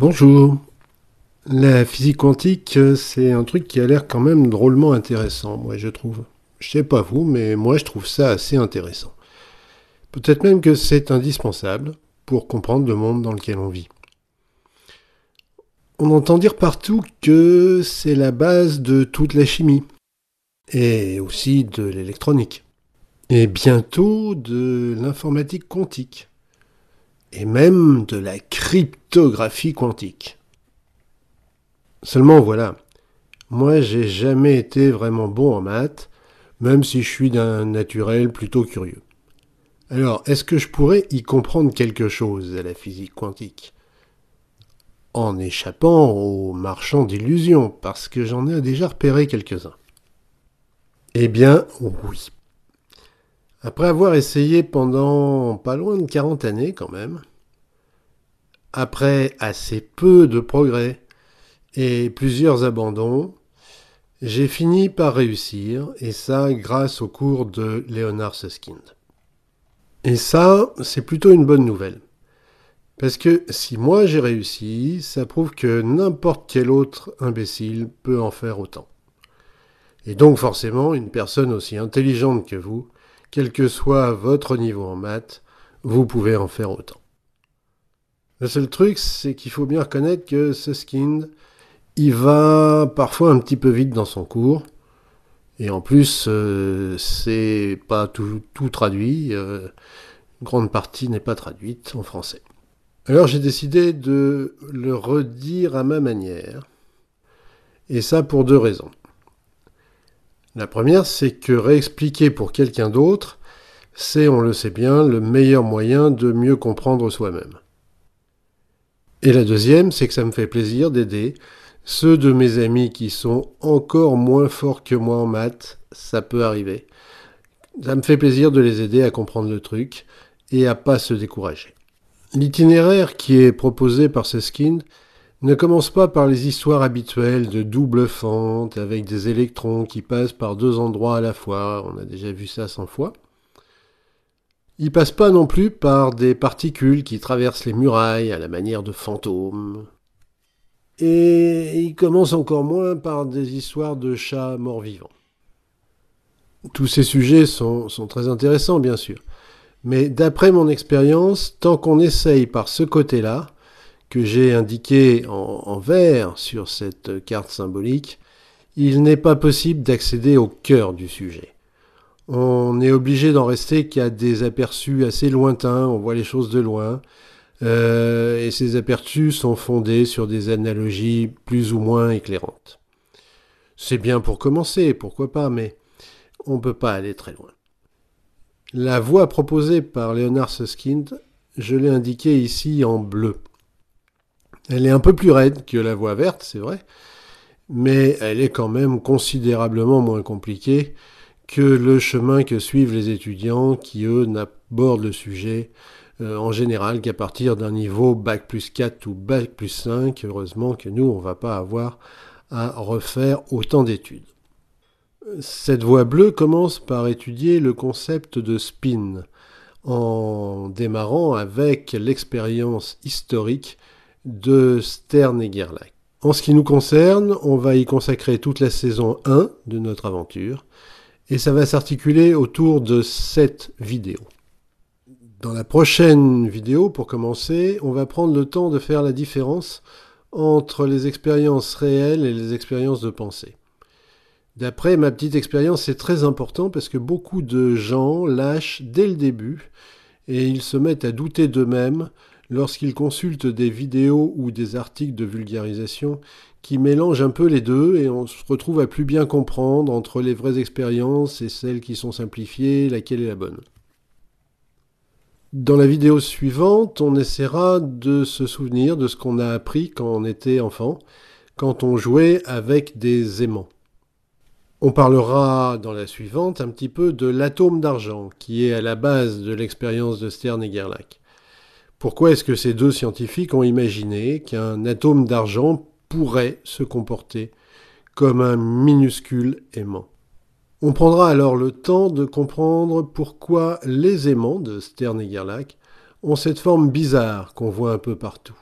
Bonjour. La physique quantique, c'est un truc qui a l'air quand même drôlement intéressant, moi je trouve. Je sais pas vous, mais moi je trouve ça assez intéressant. Peut-être même que c'est indispensable pour comprendre le monde dans lequel on vit. On entend dire partout que c'est la base de toute la chimie, et aussi de l'électronique, et bientôt de l'informatique quantique, et même de la cryptographie quantique. Seulement voilà, moi, j'ai jamais été vraiment bon en maths, même si je suis d'un naturel plutôt curieux. Alors, est-ce que je pourrais y comprendre quelque chose à la physique quantique? En échappant aux marchands d'illusions, parce que j'en ai déjà repéré quelques-uns. Eh bien, oui. Après avoir essayé pendant pas loin de 40 années quand même, après assez peu de progrès et plusieurs abandons, j'ai fini par réussir, et ça grâce au cours de Leonard Susskind. Et ça, c'est plutôt une bonne nouvelle. Parce que si moi j'ai réussi, ça prouve que n'importe quel autre imbécile peut en faire autant. Et donc forcément, une personne aussi intelligente que vous, quel que soit votre niveau en maths, vous pouvez en faire autant. Le seul truc, c'est qu'il faut bien reconnaître que Susskind, il va parfois un petit peu vite dans son cours. Et en plus, c'est pas tout traduit. Une grande partie n'est pas traduite en français. Alors j'ai décidé de le redire à ma manière. Et ça pour deux raisons. La première, c'est que réexpliquer pour quelqu'un d'autre, c'est, on le sait bien, le meilleur moyen de mieux comprendre soi-même. Et la deuxième, c'est que ça me fait plaisir d'aider ceux de mes amis qui sont encore moins forts que moi en maths, ça peut arriver. Ça me fait plaisir de les aider à comprendre le truc et à pas se décourager. L'itinéraire qui est proposé par Susskind ne commence pas par les histoires habituelles de double fente avec des électrons qui passent par deux endroits à la fois, on a déjà vu ça 100 fois. Il passe pas non plus par des particules qui traversent les murailles à la manière de fantômes. Et il commence encore moins par des histoires de chats morts-vivants. Tous ces sujets sont très intéressants, bien sûr. Mais d'après mon expérience, tant qu'on essaye par ce côté-là, que j'ai indiqué en vert sur cette carte symbolique, il n'est pas possible d'accéder au cœur du sujet. On est obligé d'en rester qu'à des aperçus assez lointains, on voit les choses de loin, et ces aperçus sont fondés sur des analogies plus ou moins éclairantes. C'est bien pour commencer, pourquoi pas, mais on ne peut pas aller très loin. La voie proposée par Leonard Susskind, je l'ai indiquée ici en bleu. Elle est un peu plus raide que la voie verte, c'est vrai, mais elle est quand même considérablement moins compliquée que le chemin que suivent les étudiants qui, eux, n'abordent le sujet en général qu'à partir d'un niveau Bac plus 4 ou Bac plus 5. Heureusement que nous, on ne va pas avoir à refaire autant d'études. Cette voie bleue commence par étudier le concept de spin, en démarrant avec l'expérience historique de Stern et Gerlach. En ce qui nous concerne, on va y consacrer toute la saison 1 de notre aventure, et ça va s'articuler autour de 7 vidéos. Dans la prochaine vidéo, pour commencer, on va prendre le temps de faire la différence entre les expériences réelles et les expériences de pensée. D'après ma petite expérience, c'est très important parce que beaucoup de gens lâchent dès le début et ils se mettent à douter d'eux-mêmes lorsqu'ils consultent des vidéos ou des articles de vulgarisation qui mélangent un peu les deux et on se retrouve à plus bien comprendre entre les vraies expériences et celles qui sont simplifiées, laquelle est la bonne. Dans la vidéo suivante, on essaiera de se souvenir de ce qu'on a appris quand on était enfant, quand on jouait avec des aimants. On parlera dans la suivante un petit peu de l'atome d'argent, qui est à la base de l'expérience de Stern et Gerlach. Pourquoi est-ce que ces deux scientifiques ont imaginé qu'un atome d'argent pourrait se comporter comme un minuscule aimant? On prendra alors le temps de comprendre pourquoi les aimants de Stern et Gerlach ont cette forme bizarre qu'on voit un peu partout.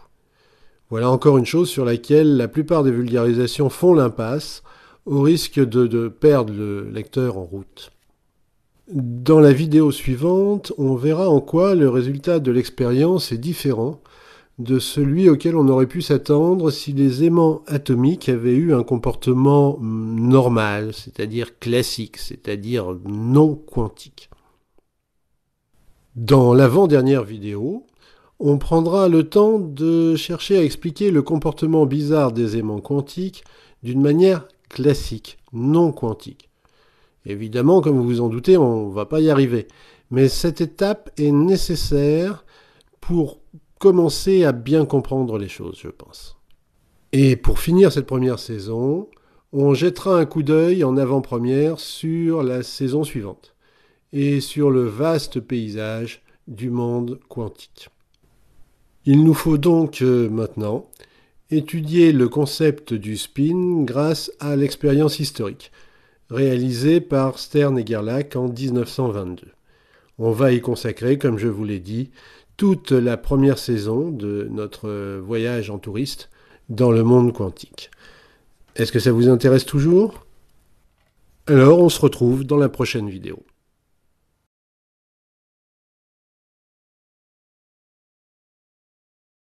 Voilà encore une chose sur laquelle la plupart des vulgarisations font l'impasse, au risque de perdre le lecteur en route. Dans la vidéo suivante, on verra en quoi le résultat de l'expérience est différent de celui auquel on aurait pu s'attendre si les aimants atomiques avaient eu un comportement normal, c'est-à-dire classique, c'est-à-dire non quantique. Dans l'avant-dernière vidéo, on prendra le temps de chercher à expliquer le comportement bizarre des aimants quantiques d'une manière classique, non quantique. Évidemment, comme vous vous en doutez, on ne va pas y arriver. Mais cette étape est nécessaire pour commencer à bien comprendre les choses, je pense. Et pour finir cette première saison, on jettera un coup d'œil en avant-première sur la saison suivante et sur le vaste paysage du monde quantique. Il nous faut donc maintenant étudier le concept du spin grâce à l'expérience historique, réalisée par Stern et Gerlach en 1922. On va y consacrer, comme je vous l'ai dit, toute la première saison de notre voyage en touriste dans le monde quantique. Est-ce que ça vous intéresse toujours ? Alors on se retrouve dans la prochaine vidéo.